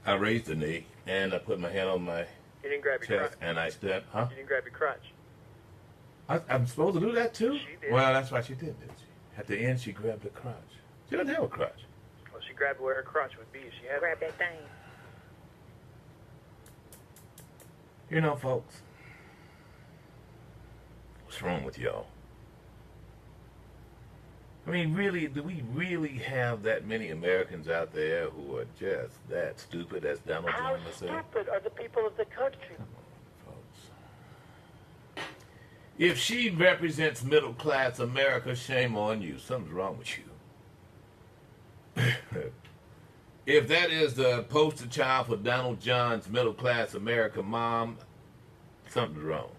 I raised the knee and I put my hand on my You didn't grab your chest crotch. and I stood. Huh? You didn't grab your crotch. I'm supposed to do that too? She did. Well, that's why she did, didn't she? At the end, she grabbed the crotch. She doesn't have a crotch. Well, she grabbed where her crotch would be if she had Grab that thing. You know, folks, what's wrong with y'all? I mean, really, do we really have that many Americans out there who are just that stupid, as Donald How Trump would say? stupid are the people of the country? Come on, folks. If she represents middle-class America, shame on you. Something's wrong with you. If that is the poster child for Donald John's middle-class America mom, something's wrong.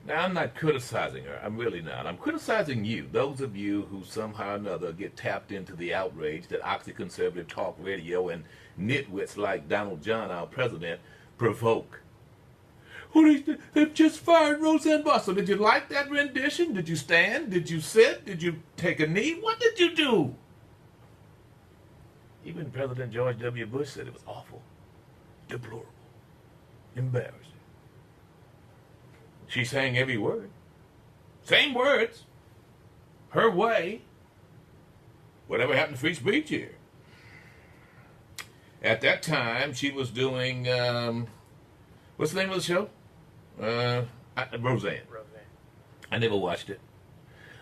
Now, I'm not criticizing her. I'm really not. I'm criticizing you, those of you who somehow or another get tapped into the outrage that oxy-conservative talk radio and nitwits like Donald John, our president, provoke. Oh, they've just fired Rosanne Barstow. Did you like that rendition? Did you stand? Did you sit? Did you take a knee? What did you do? Even President George W. Bush said it was awful, deplorable, embarrassing. She sang every word. Same words. Her way. Whatever happened to free speech here? At that time, she was doing, what's the name of the show? Roseanne. Roseanne. I never watched it.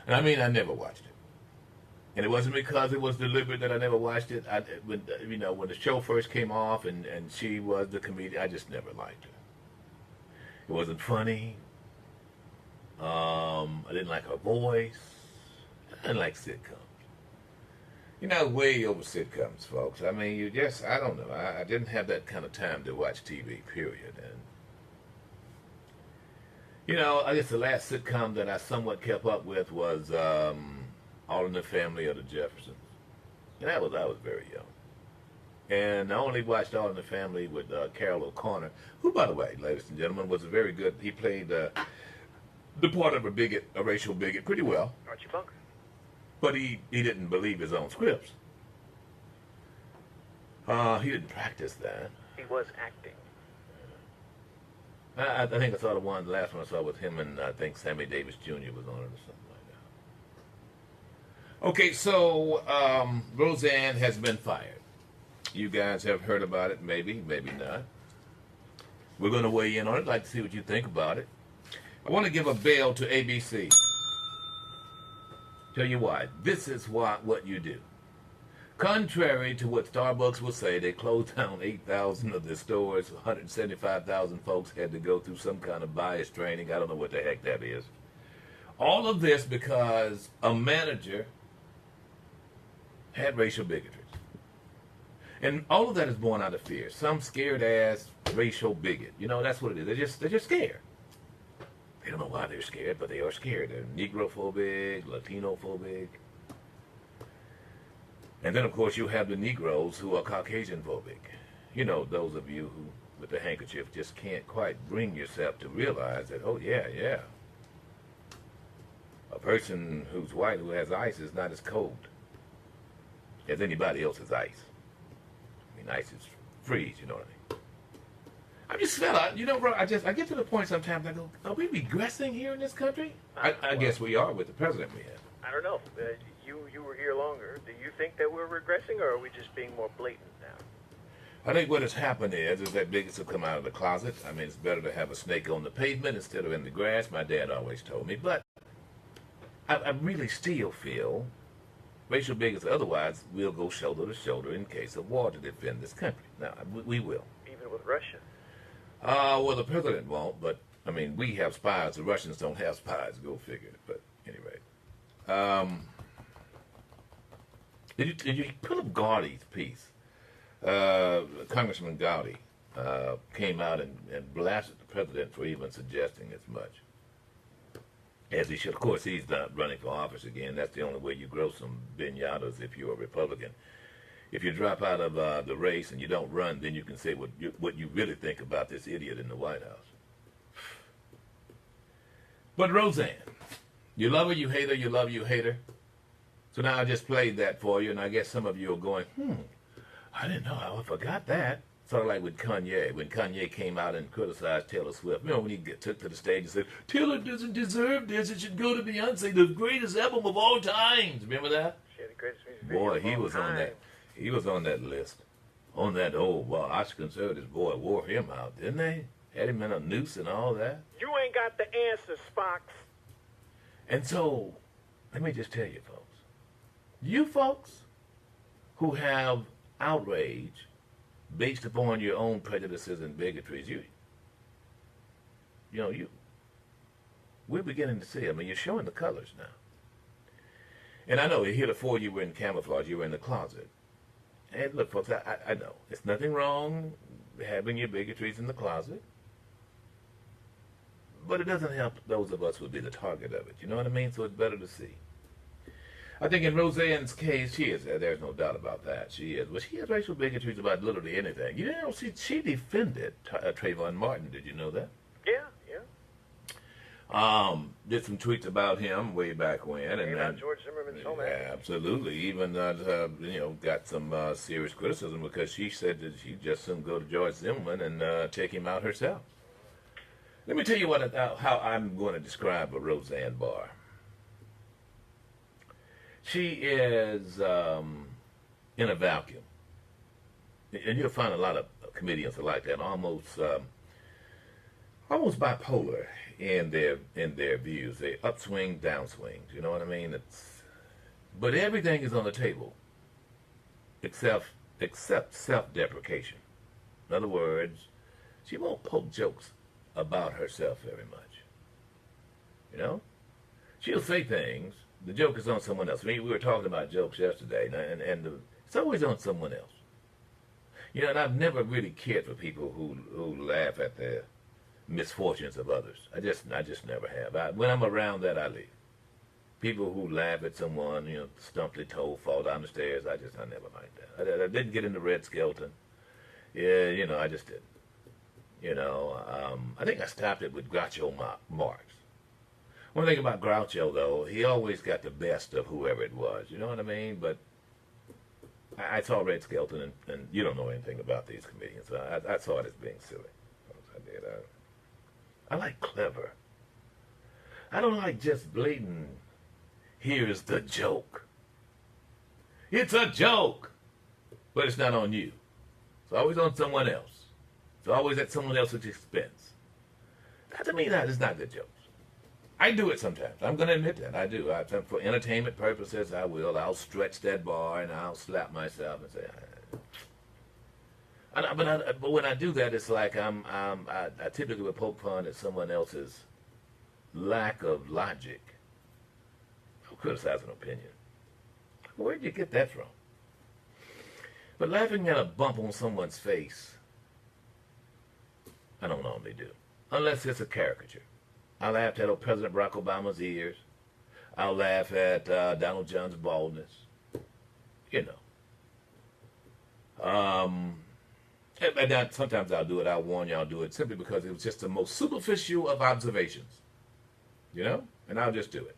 And I mean, I never watched it. And it wasn't because it was deliberate that I never watched it. When the show first came off and she was the comedian, I just never liked her. It wasn't funny. I didn't like her voice. I didn't like sitcoms. You're not way over sitcoms, folks. I mean, I don't know. I didn't have that kind of time to watch TV, period. And, I guess the last sitcom that I somewhat kept up with was All in the Family of the Jeffersons. And I was very young. And I only watched All in the Family with Carol O'Connor, who, by the way, ladies and gentlemen, was a very good, he played the part of a racial bigot pretty well. Archie Bunker. But he didn't believe his own scripts. He didn't practice that. He was acting. I think I saw the last one I saw with him and I think Sammy Davis Jr. was on it or something like that. Okay, so Roseanne has been fired. You guys have heard about it, maybe not. We're going to weigh in on it. I'd like to see what you think about it. I want to give a bell to ABC. Tell you why. This is what you do. Contrary to what Starbucks will say, they closed down 8,000 of their stores. 175,000 folks had to go through some kind of bias training. I don't know what the heck that is. All of this because a manager had racial bigotry. And all of that is born out of fear. Some scared-ass racial bigot. That's what it is. They're just scared. They don't know why they're scared, but they are scared. They're Negro-phobic, Latino-phobic. And then, of course, you have the Negroes who are Caucasian-phobic. Those of you who, with the handkerchief, just can't quite bring yourself to realize that, oh, yeah. A person who's white who has ice is not as cold as anybody else's ice. I mean, ice is freeze, you know what I mean? I'm just fed up. Bro, I get to the point sometimes I go, are we regressing here in this country? I guess we are with the president we have. I don't know. You were here longer. Do you think that we're regressing, or are we just being more blatant now? I think what has happened is that bigots have come out of the closet. I mean, it's better to have a snake on the pavement instead of in the grass. My dad always told me. But I really still feel racial bigots otherwise will go shoulder to shoulder in case of war to defend this country. Now, we will. Even with Russia? Well, the president won't, but, I mean, we have spies. The Russians don't have spies. Go figure. But, anyway. Did you pull up Gaudi's piece? Congressman Gaudi came out and blasted the president for even suggesting as much. As he should. Of course, he's not running for office again. That's the only way you grow some beignets if you're a Republican. If you drop out of the race and you don't run, then you can say what you really think about this idiot in the White House. But Roseanne, you love her, you hate her, you love her, you hate her. So now I just played that for you, and I guess some of you are going, I didn't know. I forgot that. Sort of like with Kanye. When Kanye came out and criticized Taylor Swift. Remember when he took to the stage and said, Taylor doesn't deserve this. It should go to Beyonce, the greatest album of all times. Remember that? She had the greatest music video Boy, of he all was on time. that. He was on that list. On that old, well, Oscar conservatives, boy, wore him out, didn't they? Had him in a noose and all that. You ain't got the answers, Spox. And so, let me just tell you, folks. You folks who have outrage based upon your own prejudices and bigotries, we're beginning to see. I mean, you're showing the colors now. And I know heretofore you were in camouflage, you were in the closet. And look, folks, I know. There's nothing wrong having your bigotries in the closet. But it doesn't help those of us who would be the target of it. You know what I mean? So it's better to see. I think in Rosanne's case, she is. There's no doubt about that. She is. But she has racial bigotries about literally anything. You know, she defended Trayvon Martin. Did you know that? Yeah, yeah. Did some tweets about him way back when, and about George Zimmerman's home. Absolutely. Even got some serious criticism because she said that she just couldn't go to George Zimmerman and take him out herself. Let me tell you how I'm going to describe a Roseanne Barr. She is in a vacuum, and you'll find a lot of comedians are like that, almost bipolar in their views. They upswing, downswings. You know what I mean? But everything is on the table, except self-deprecation. In other words, she won't poke jokes about herself very much. You know, she'll say things. The joke is on someone else. I mean, we were talking about jokes yesterday, and it's always on someone else. You know, and I've never really cared for people who laugh at the misfortunes of others. I just never have. When I'm around that, I leave. People who laugh at someone, stump their toe, fall down the stairs. I never liked that. I didn't get into Red Skelton. Yeah, I just didn't. I think I stopped it with Groucho Marx. One thing about Groucho, though, he always got the best of whoever it was. You know what I mean? But I saw Red Skelton, and you don't know anything about these comedians. So I saw it as being silly. I did. I like clever. I don't like just blatant, here's the joke. It's a joke, but it's not on you. It's always on someone else. It's always at someone else's expense. That to me, that is not good jokes. I do it sometimes. I'm going to admit that. I do. For entertainment purposes, I will. I'll stretch that bar and I'll slap myself and say, but when I do that, it's like I typically would poke fun at someone else's lack of logic. I'll criticize an opinion. Where'd you get that from? But laughing at a bump on someone's face, I don't normally do. Unless it's a caricature. I laughed at President Barack Obama's ears. I'll laugh at Donald John's baldness. And sometimes I'll do it. I'll warn you I'll do it simply because it was just the most superficial of observations. And I'll just do it.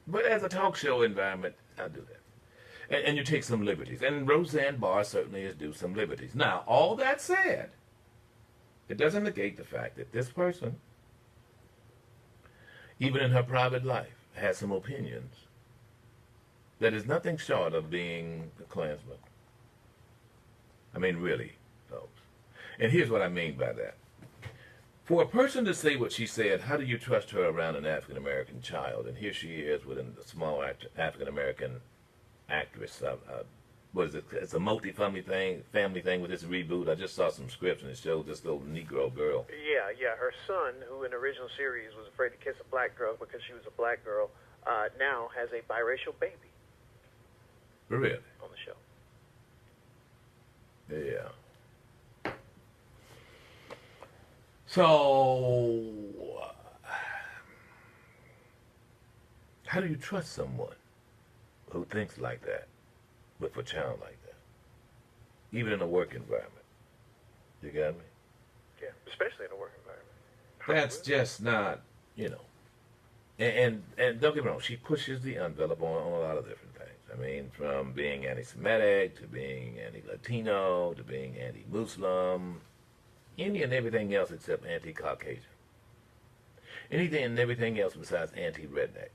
But as a talk show environment, I'll do that. And you take some liberties. And Roseanne Barr certainly is due some liberties. Now, all that said, it doesn't negate the fact that this person, even in her private life, has some opinions that is nothing short of being a Klansman. I mean, really, folks. And here's what I mean by that. For a person to say what she said, how do you trust her around an African-American child? And here she is with a small African-American actress. What is it? It's a multi-family thing with this reboot. I just saw some scripts and it showed this little Negro girl. Yeah. Her son, who in the original series was afraid to kiss a black girl because she was a black girl, now has a biracial baby. Really? On the show. Yeah. So, how do you trust someone who thinks like that with a child like that? Even in a work environment. You got me? Yeah, especially in a work environment. That's just not, And don't get me wrong, she pushes the envelope on a lot of different things. I mean, from being anti-Semitic to being anti-Latino to being anti-Muslim, any and everything else except anti-Caucasian. Anything and everything else besides anti-redneck.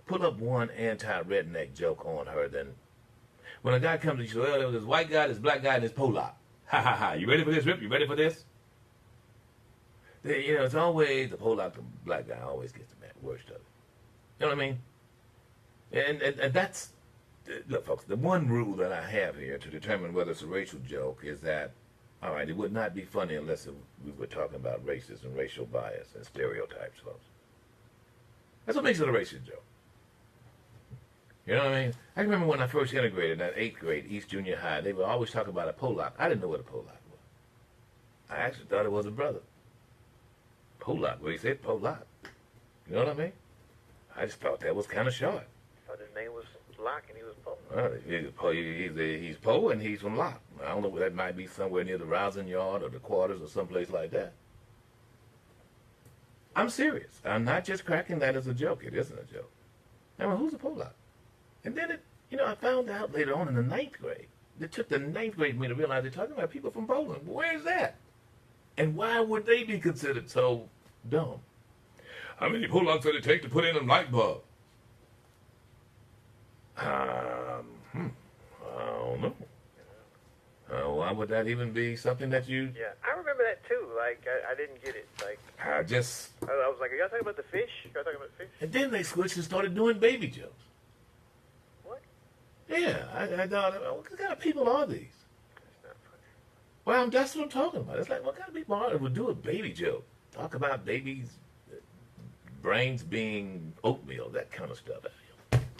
Pull up one anti-redneck joke on her, then when a guy comes to you, well, there was this white guy, this black guy, and this Polak. Ha ha ha, you ready for this, Rip? You ready for this? You know, it's always the Polak, the black guy always gets the worst of it. You know what I mean? And that's, look, folks, the one rule that I have here to determine whether it's a racial joke is that, all right, it would not be funny unless we were talking about racism, racial bias, and stereotypes, folks. That's what makes it a racial joke. You know what I mean? I remember when I first integrated in 8th grade, East Junior High, they would always talk about a Polak. I didn't know what a Polak was. I actually thought it was a brother. Polak, well, he said Polak. You know what I mean? I just thought that was kind of short. I thought his name was Locke and he was Poe. Well, he's Poe and he's from Locke. I don't know, that might be somewhere near the rousing yard or the quarters or someplace like that. I'm serious. I'm not just cracking that as a joke. It isn't a joke. I mean, who's a Polak? And then, I found out later on in the 9th grade. It took the 9th grade for me to realize they're talking about people from Poland. Where's that? And why would they be considered so dumb? How many Polacks did it take to put in a light bulb? I don't know. Why would that even be something that you... Yeah, I remember that too. Like, I didn't get it. Like, I was like, are y'all talking about the fish? Y'all talking about the fish? And then they switched and started doing baby jokes. What? Yeah, I thought, what kind of people are these? That's not funny. Well, that's what I'm talking about. It's like, what kind of people are that would do a baby joke? Talk about babies' brains being oatmeal, that kind of stuff.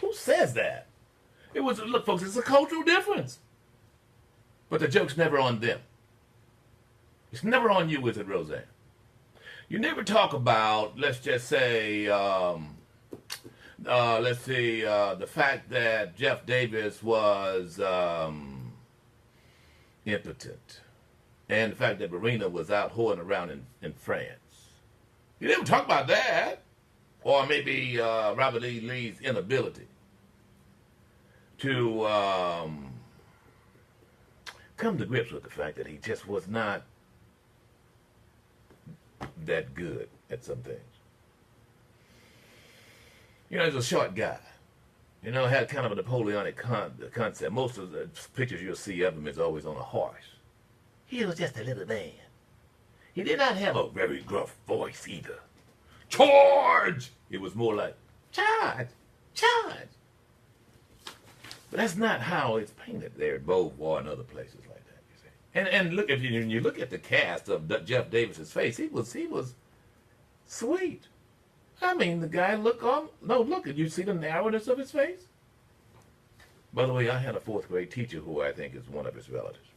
Who says that? Look, folks, it's a cultural difference. But the joke's never on them. It's never on you, is it, Rosanne? You never talk about, let's just say, the fact that Jeff Davis was impotent. And the fact that Marina was out whoring around in France. You never talk about that. Or maybe Robert E. Lee's inability to come to grips with the fact that he just was not that good at some things. He's a short guy. Had kind of a Napoleonic concept. Most of the pictures you'll see of him is always on a horse. He was just a little man. He did not have a very gruff voice either. Charge! It was more like, charge! Charge! But that's not how it's painted there at Beauvoir and other places like that, you see. And look, if you look at the cast of Jeff Davis's face, he was sweet. I mean, the guy look, did you see the narrowness of his face? By the way, I had a 4th grade teacher who I think is one of his relatives.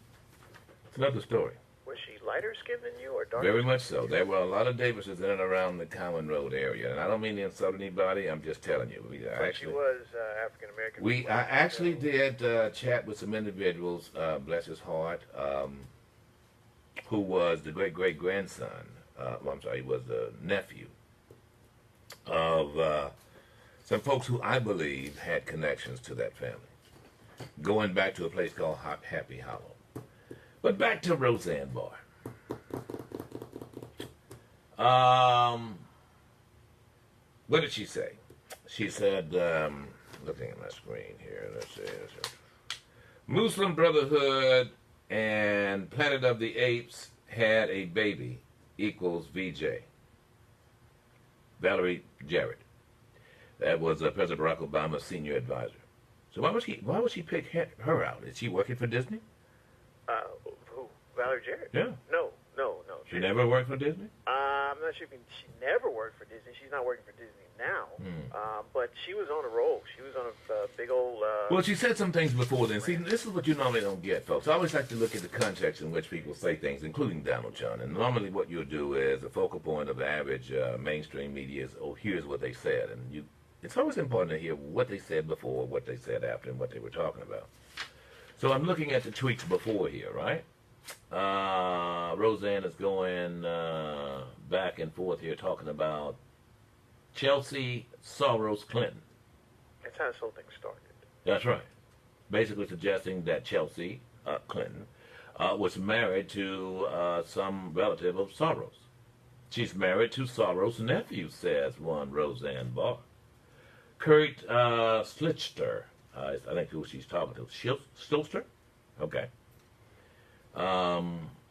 It's another story. Was she lighter skinned than you or darker? Very much so. There were a lot of Davises in and around the Common Road area, and I don't mean to insult anybody. I'm just telling you. She was African American. I actually did chat with some individuals, bless his heart, who was the great grandson. He was the nephew of some folks who I believe had connections to that family, going back to a place called Happy Hollow. But back to Roseanne Barr. What did she say? She said, looking at my screen here, let's see. Muslim Brotherhood and Planet of the Apes had a baby equals VJ. Valerie Jarrett. That was President Barack Obama's senior advisor. So why would she pick her out? Is she working for Disney? Who? Valerie Jarrett? Yeah. No. She never worked for Disney? I'm not sure if she never worked for Disney. She's not working for Disney now. But she was on a roll. She was on a big old... Well, she said some things before then. See, this is what you normally don't get, folks. I always like to look at the context in which people say things, including Donald Trump. And normally what you'll do is the focal point of the average mainstream media is, here's what they said. And it's always important to hear what they said before, what they said after, and what they were talking about. So I'm looking at the tweets before here, right? Roseanne is going back and forth here talking about Chelsea Soros Clinton. That's how this whole thing started. That's right. Basically suggesting that Chelsea Clinton was married to some relative of Soros. She's married to Soros' nephew, says one Rosanne Barr. Kurt Schlichter, I think who she's talking to. Stilster? Okay.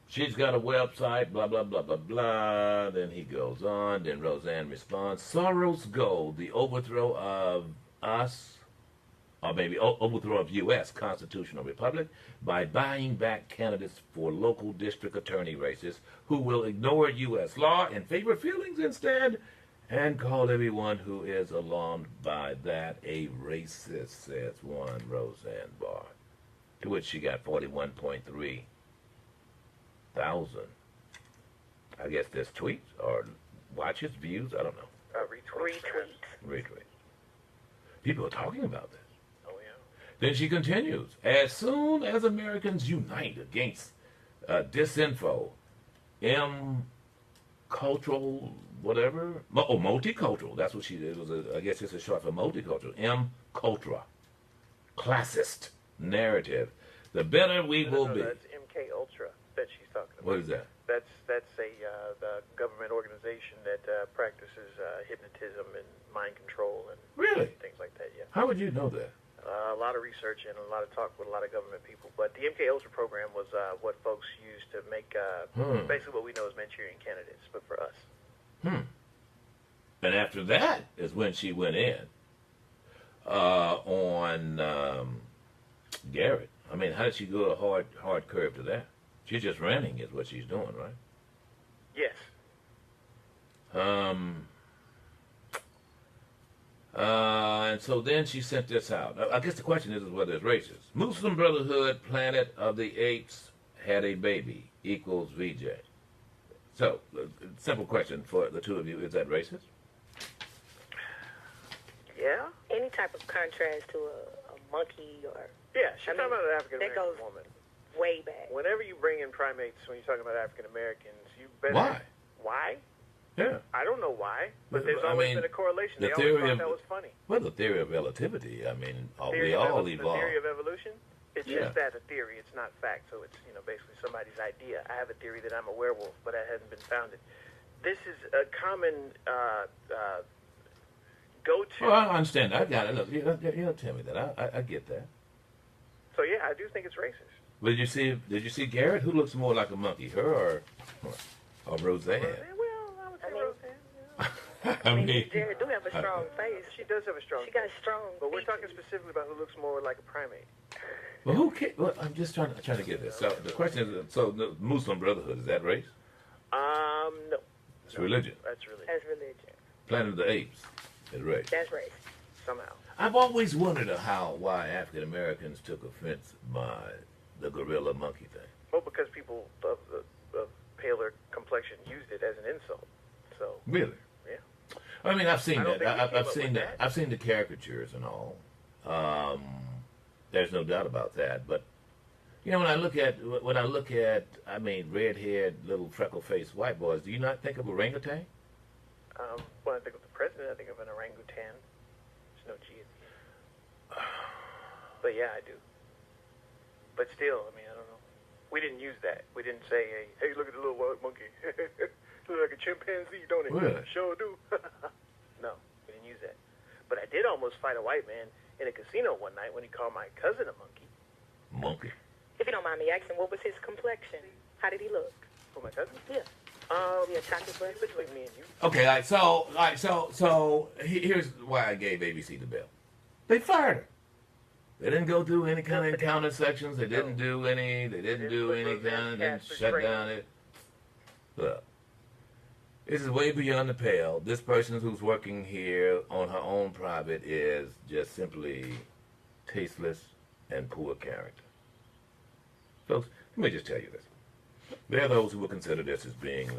She's got a website, blah, blah, blah, blah, blah. Then he goes on. Then Rosanne responds, Soros' goal, the overthrow of us, or maybe overthrow of U.S. constitutional republic by buying back candidates for local district attorney races who will ignore U.S. law and favor feelings instead and call everyone who is alarmed by that a racist, says one Rosanne Barr. To which she got 41.3 thousand. I guess there's tweets or watches, views, I don't know. Retweets. People are talking about this. Oh, yeah. Then she continues, as soon as Americans unite against disinfo, cultural, whatever, multicultural, that's what she did. I guess it's a short for multicultural, cultura, classist narrative, the better we will be. That's MK Ultra that she's talking about. What is that? That's the government organization that practices hypnotism and mind control and Really? things like that. Yeah. How would you know that? A lot of research and a lot of talk with a lot of government people. But the MK Ultra program was what folks used to make basically what we know as Manchurian candidates, but for us. And after that is when she went in on Garrett. I mean, how did she go a hard curve to that? She's just running is what she's doing, right? Yes. And so then she sent this out. I guess the question is whether it's racist. Muslim Brotherhood, Planet of the Apes had a baby equals VJ. So, simple question for the two of you: is that racist? Yeah. Any type of contrast to a monkey or... Yeah, she's talking about an African that American goes woman. way back. Whenever you bring in primates, when you're talking about African Americans, you better. Why? Why? Yeah. I don't know why, but there's I always mean, been a correlation. the They always theory thought of- that was funny. Well, the theory of relativity. I mean, we The all evolve. theory of evolution. It's Yeah. just that a theory. It's not fact. So it's basically somebody's idea. I have a theory that I'm a werewolf, but it hasn't been founded. This is a common go-to. Well, I understand. I got it. Look, you don't tell me that. I get that. So yeah, I do think it's racist. But did you see Garrett? Who looks more like a monkey, her or Rosanne? Well, I would say I mean- Rosanne. Yeah. I mean, Jared do have a strong face. She does have a strong. She got strong But we're talking features. specifically about who looks more like a primate. well, who cares? Well, I'm just trying to get this. So the question is: so the Muslim Brotherhood, is that race? No. It's religion. That's really That's religion. Planet of the Apes is race. That's race. somehow. I've always wondered why African Americans took offense by the gorilla monkey thing. Well, because people of paler complexion used it as an insult. So Really? yeah. I mean, I've seen I don't that. think we I've came up seen with that. that. I've seen the caricatures and all. There's no doubt about that. But when I look at, I mean, red-haired, little freckle-faced white boys, do you not think of orangutan? When I think of the president, I think of an orangutan. There's no G at the end. But yeah, I do. But still, I mean, I don't know. We didn't use that. We didn't say, hey, look at the little white monkey. Look like a chimpanzee, don't it? Really? Sure do. No, we didn't use that. But I did almost fight a white man in a casino one night when he called my cousin a monkey. Monkey. If you don't mind me asking, what was his complexion? How did he look? Who, my cousin? Yeah. Yeah, chocolate brown. Between me and you. Okay, so here's why I gave ABC the bill. They fired her. They didn't go through any kind of encounter sections. They didn't do any. They didn't do any kind of. Didn't shut down it. Look, this is way beyond the pale. This person who's working here on her own private is just simply tasteless and poor character. Folks, let me just tell you this. There are those who will consider this as being,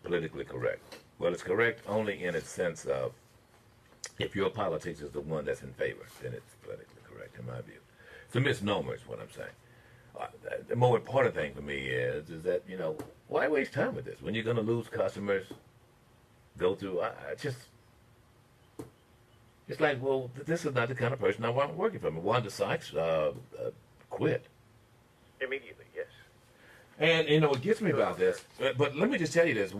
politically correct. Well, it's correct only in its sense of if your politics is the one that's in favor, then it's politically correct, in my view. It's a misnomer is what I'm saying. The more important thing for me is that, why waste time with this? When you're going to lose customers, go through, It's like, well, this is not the kind of person I want working for me. Wanda Sykes quit. Immediately, yes. And, what gets me about this, but let me just tell you this.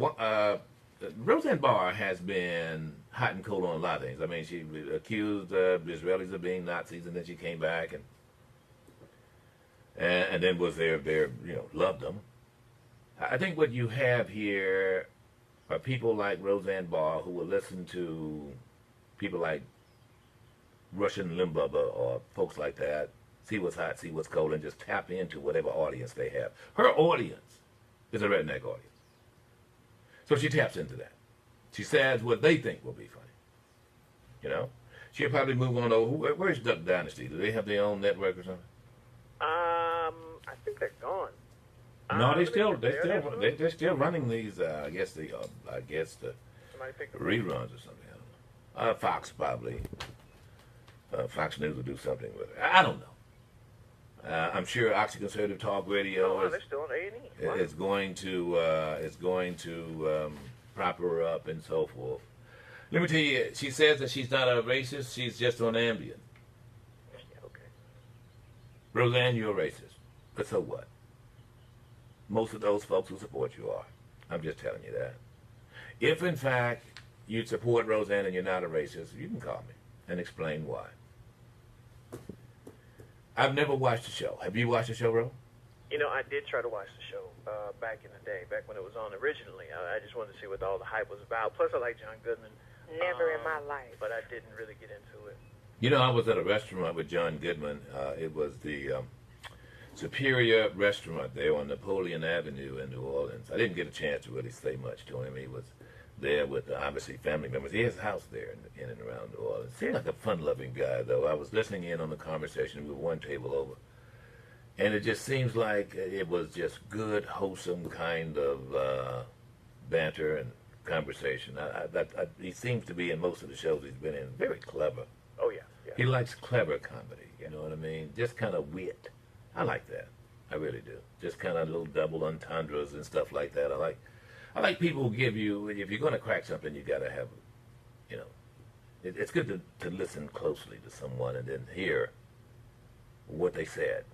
Roseanne Barr has been hot and cold on a lot of things. I mean, she accused Israelis of being Nazis, and then she came back and then was there, loved them. I think what you have here are people like Roseanne Barr who will listen to people like Russian Limbaugh or folks like that, see what's hot, see what's cold, and just tap into whatever audience they have. Her audience is a redneck audience. So she taps into that. She says what they think will be funny. She'll probably move on over. Where's Duck Dynasty? Do they have their own network or something? I think they're gone. No, they're still running these. I guess the reruns or something. I don't know. Fox probably. Fox News will do something with it. I don't know. I'm sure Oxyconservative Talk Radio they're still on A&E. is going to prop her up and so forth. Let me tell you, she says that she's not a racist. She's just on Ambien. Yeah, okay. Roseanne, you're a racist, but so what? Most of those folks who support you are. I'm just telling you that. If, in fact, you support Roseanne and you're not a racist, you can call me and explain why. I've never watched the show. Have you watched the show, Ro? I did try to watch the show back in the day, back when it was on originally. I just wanted to see what all the hype was about. Plus, I like John Goodman. Never in my life. But I didn't really get into it. I was at a restaurant with John Goodman. It was the Superior Restaurant there on Napoleon Avenue in New Orleans. I didn't get a chance to really say much to him. He was there with, obviously, family members. He has a house there in and around New Orleans. Seemed like a fun-loving guy, though. I was listening in on the conversation. We were one table over. And it just seems like it was just good, wholesome kind of banter and conversation. He seems to be, in most of the shows he's been in, very clever. Oh, yeah. He likes clever comedy, you know what I mean? Just kind of wit. I like that. I really do. Just kind of little double entendres and stuff like that. I like people who give you, if you're going to crack something, you got to have, it's good to listen closely to someone and then hear what they said.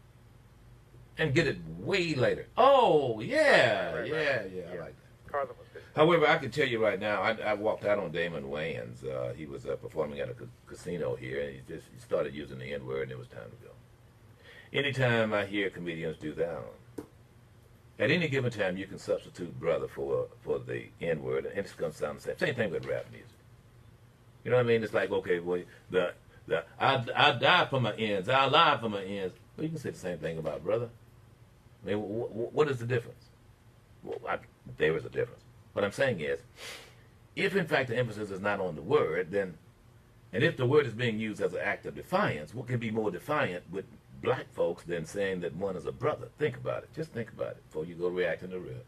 And get it way later. Oh, yeah, Right. I like that. Carlin was good. However, I can tell you right now, I walked out on Damon Wayans. He was performing at a casino here, and he started using the N-word, and it was time to go. Anytime I hear comedians do that, at any given time, you can substitute brother for the N-word, and it's going to sound the same. Same thing with rap music. You know what I mean? It's like, okay, well, I die for my ends, I lie for my ends. Well, you can say the same thing about brother. I mean, what is the difference? Well, there is a difference. What I'm saying is, if in fact the emphasis is not on the word, then, and if the word is being used as an act of defiance, what can be more defiant with black folks than saying that one is a brother? Think about it. Just think about it before you go reacting to real.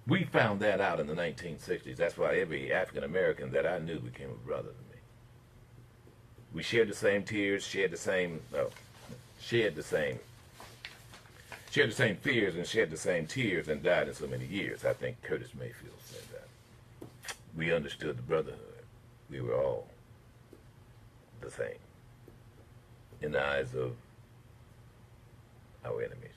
We found that out in the 1960s. That's why every African American that I knew became a brother to me. We shared the same tears, shared the same fears, and shared the same tears, and died in so many years. I think Curtis Mayfield said that. We understood the brotherhood. We were all the same in the eyes of our enemies.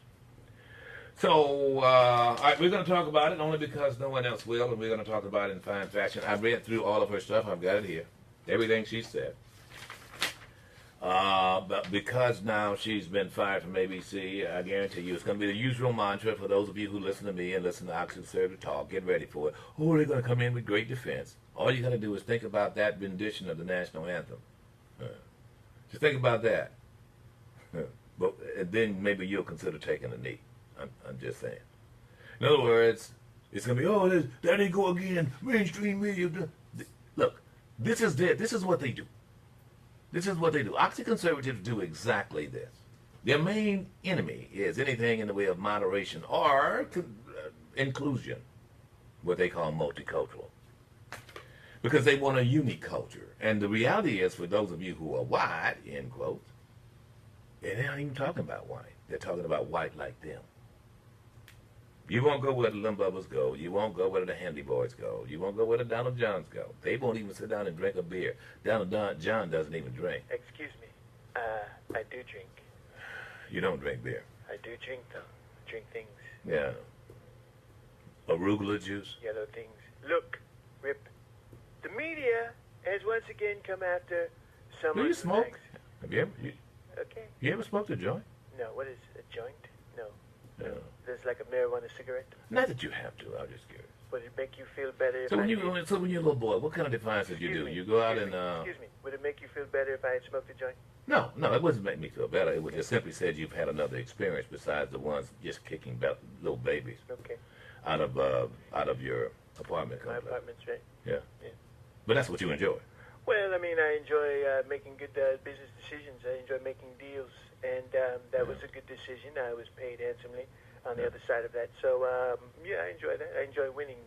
So, all right, we're going to talk about it only because no one else will, and we're going to talk about it in fine fashion. I read through all of her stuff. I've got it here. Everything she said. But because now she's been fired from ABC, I guarantee you it's going to be the usual mantra for those of you who listen to me and listen to Oxyconservative Talk. Get ready for it. Oh, they're going to come in with great defense. All you got to do is think about that rendition of the national anthem. Just think about that. But then maybe you'll consider taking a knee. I'm just saying. In other words, it's going to be, oh, there they go again, mainstream media. Look, this is what they do. This is what they do. Oxyconservatives do exactly this. Their main enemy is anything in the way of moderation or inclusion, what they call multicultural. Because they want a unique culture. And the reality is, for those of you who are white, end quote, they're not even talking about white. They're talking about white like them. You won't go where the Limbubbas go. You won't go where the Handy Boys go. You won't go where the Donald Johns go. They won't even sit down and drink a beer. John doesn't even drink. Excuse me. I do drink. You don't drink beer. I do drink, though. Drink things. Yeah. Arugula juice. Yellow things. Look, Rip. The media has once again come after some Do of you the smoke? facts. Have you ever? Okay. You ever smoked a joint? No, what is a joint? No. No. There's like a marijuana cigarette. Not that you have to. I'm just curious. Would it make you feel better if So when I you're a little boy, what kind of defiance did you do? You go out and Excuse me. Would it make you feel better if I had smoked a joint? No, it wasn't make me feel better. It was just simply said you've had another experience besides the ones just kicking little babies Okay. out of your apartment My complex. apartment's right. Yeah. Yeah. But that's what you enjoy. Well, I mean, I enjoy making good business decisions. I enjoy making deals, and that was a good decision. I was paid handsomely on the other side of that. So, yeah, I enjoy that. I enjoy winning.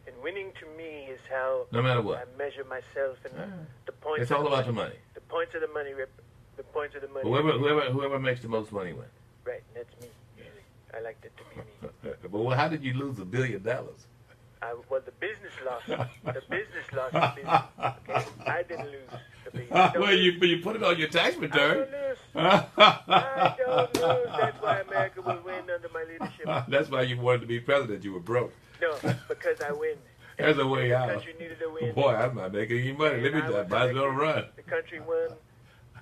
And winning to me is how No matter what. I measure myself. And Ah. the points. It's of all the about the money. money. The points of the money, Rip. The points of the money. Whoever makes the most money wins. Right, and that's me, usually. I like that to be me. But how did you lose $1 billion? Well, the business lost. The business lost the business. Okay? I didn't lose the business. Well, you put it on your tax I return. don't lose. I don't lose. That's why America will win under my leadership. That's why you wanted to be president. You were broke. No, because I win. There's a way The out. country needed a win. Boy, I'm not making any money. Let me And I was might as well elected. run. The country won.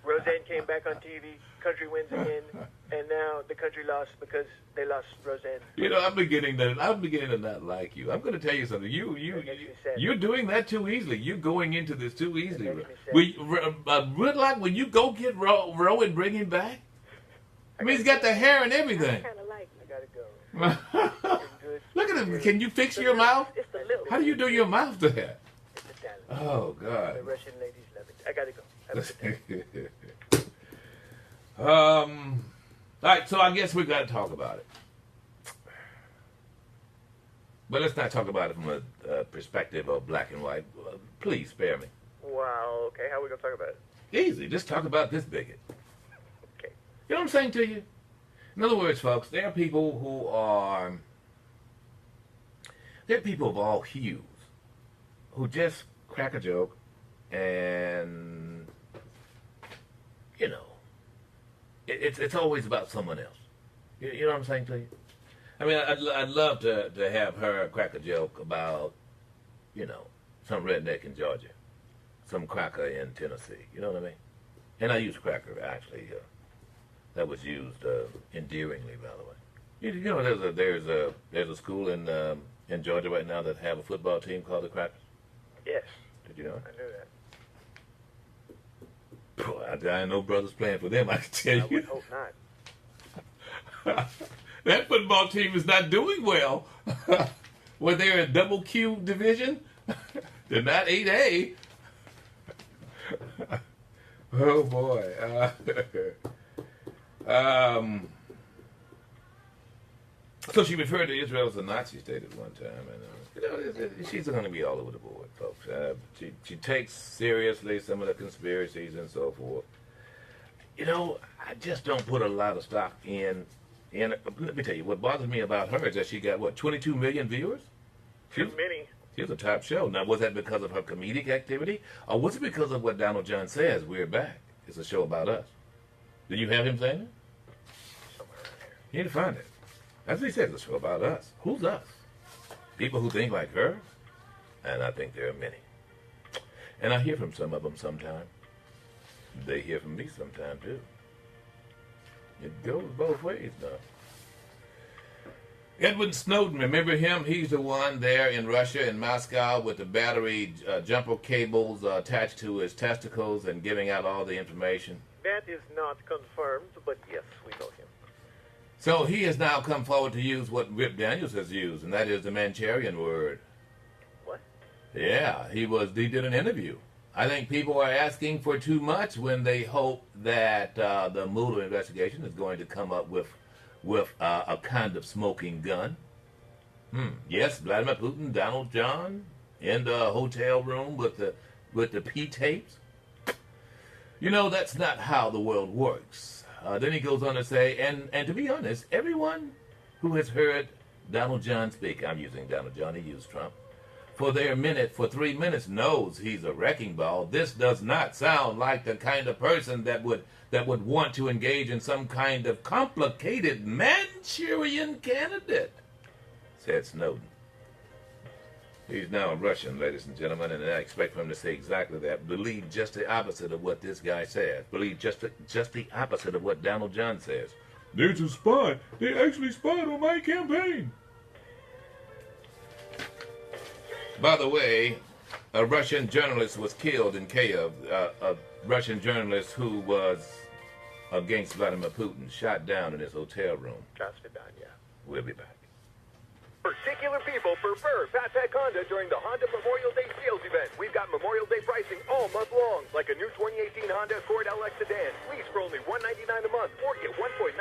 Rosanne came back on TV. Country wins again. And now the country lost because they lost Rosanne. You know, I'm beginning to not like you. I'm going to tell you something. You're doing that too easily. You're going into this too easily. It makes me sad. Whitlock, when you go get Roe and bring him back, I mean, he's got the hair and I everything. kind of like I it. gotta go. Good. Look at him. Can you fix your mouth? It's the little. How do you do your mouth there? It's a talent. Oh, The God. Russian ladies love it. I gotta go. Have a good day. All right, so I guess we got to talk about it. But let's not talk about it from a perspective of black and white. Please spare me. Wow. Okay. How are we gonna talk about it? Easy. Just talk about this bigot. Okay. You know what I'm saying to you? In other words, folks, there are people of all hues who just crack a joke and, you know, it's always about someone else. You know what I'm saying to you? I mean, I'd love to have her crack a joke about, you know, some redneck in Georgia, some cracker in Tennessee. You know what I mean? And I use cracker, actually. That was used endearingly, by the way. You know, there's a school in Georgia right now that have a football team called the Crackers. Yes. Did you know it? I knew that. Boy, I know brothers playing for them, I can tell I you. would hope not. That football team is not doing well. Well, they're in double Q division. They're not 8A. Oh, boy. So she referred to Israel as a Nazi state at one time. And, you know, she's going to be all over the board, folks. She takes seriously some of the conspiracies and so forth. You know, I just don't put a lot of stock in. Let me tell you, what bothers me about her is that she got, 22 million viewers? Too many. She was a top show. Now, was that because of her comedic activity? Or was it because of what Donald John says, we're back? It's a show about us. Did you have him saying it? Somewhere around here. You need to find it. That's what he said, it's a show about us. Who's us? People who think like her? And I think there are many. And I hear from some of them sometime. They hear from me sometime, too. It goes both ways, though. Edward Snowden, remember him? He's the one there in Russia, in Moscow, with the battery jumper cables attached to his testicles and giving out all the information. That is not confirmed, but yes, we know him. So he has now come forward to use what Rip Daniels has used, and that is the Manchurian word. What? Yeah, he did an interview. I think people are asking for too much when they hope that the Mueller investigation is going to come up with a kind of smoking gun. Yes, Vladimir Putin, Donald John, in the hotel room with the P tapes. You know, that's not how the world works. Then he goes on to say, and to be honest, everyone who has heard Donald John speak. I'm using Donald John. He used Trump. For 3 minutes knows he's a wrecking ball. This does not sound like the kind of person that would want to engage in some kind of complicated Manchurian candidate, said Snowden. He's now a Russian, ladies and gentlemen, and I expect for him to say exactly that. Believe just the opposite of what this guy says. Believe just the opposite of what Donald John says. There's a spy. They actually spied on my campaign. By the way, a Russian journalist was killed in Kiev. A Russian journalist who was against Vladimir Putin, shot down in his hotel room. Shots been done, yeah. We'll be back. Particular people prefer Pat Honda during the Honda Memorial Day sales event. We've got Memorial Day pricing all month long, like a new 2018 Honda Accord LX sedan. Lease for only $199 a month or get 1.9%